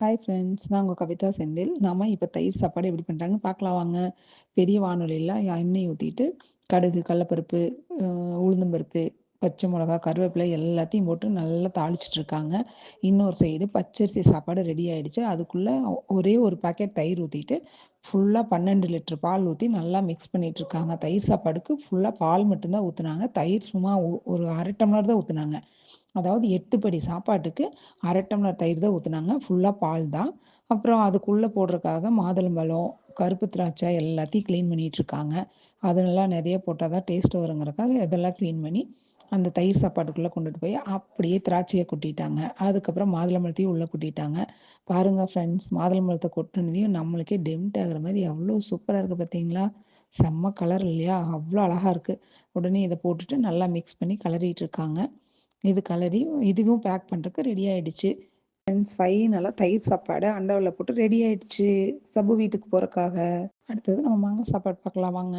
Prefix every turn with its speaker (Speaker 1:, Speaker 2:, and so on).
Speaker 1: Hi friends. நான் உங்க கவிதா செந்தில். நாம இப்ப தயிர் சாப்பாடு எப்படி பண்றாங்கன்னு பார்க்கலாம் வாங்க. பெரிய வாணலில எண்ணெய் ஊத்திட்டு, கடுகு, கடலப்பருப்பு, அ உளுந்தம்பருப்பு, பச்சை மிளகா, கருவேப்பிலை எல்லாத்தையும் போட்டு நல்லா தாளிச்சுட்டு இருக்காங்க. இன்னொரு சைடு பச்சரிசி சாப்பாடு ரெடி ஆயிடுச்சு. அதுக்குள்ள ஒரே ஒரு பாக்கெட் தயிர் ஊத்திட்டு, ஃபுல்லா 12 லிட்டர் பால் ஊத்தி நல்லா மிக்ஸ் பண்ணிட்டு இருக்காங்க. தயிர் சாப்பாடுக்கு ஃபுல்லா பால் மட்டும் தான் ஊத்துனாங்க. தயிர் சும்மா ஒரு 1/2 டம்ளர் தான் ஊத்துனாங்க. அதாவது 8 படி சாப்பாட்டுக்கு 1/2 டம்ளர் தயிர் தான் ஊத்துனாங்க. ஃபுல்லா பால் தான். அப்புறம் அதுக்குள்ள போடுறதுக்காக மாதுளம்பழம், கருப்பு திராட்சை எல்லாத்தையும் கிளீன் பண்ணிட்டு இருக்காங்க. அதெல்லாம் நெறைய போட்டா தான் டேஸ்ட் வருங்கிறதுக்காக இதெல்லாம் கிளீன் பண்ணி, அந்த தயிர் சாப்பாட்டுக்குள்ள கொண்டுட்டு போய் அப்படியே திராட்சைய கொட்டிட்டாங்க. அதுக்கப்புறம் மாதுளம்பழத்தையும் உள்ள கொட்டிட்டாங்க. பாருங்க ஃப்ரெண்ட்ஸ், மாதுளம்பழத்த கொட்டுனதையும் நம்மளுக்கே டெம்ப்ட் ஆகுற மாரி எவ்வளோ சூப்பரா இருக்கு பார்த்தீங்களா? செம்ம கலர் இல்லையா? அவ்வளோ அழகா இருக்கு. உடனே இத போட்டுட்டு நல்லா மிக்ஸ் பண்ணி கெளறிட்டு இருக்காங்க. இது கலரி இதுவும் பேக் பண்றதுக்கு ரெடி ஆயிடுச்சு. ஃப்ரெண்ட்ஸ், ஃபைனலா தயிர் சாப்பாடு அண்டாவுல போட்டு ரெடி ஆயிடுச்சு. சப்பு வீட்டுக்கு போறக்காக. அடுத்தது நம்ம மாங்கா சாப்பாடு பார்க்கலாம் வாங்க.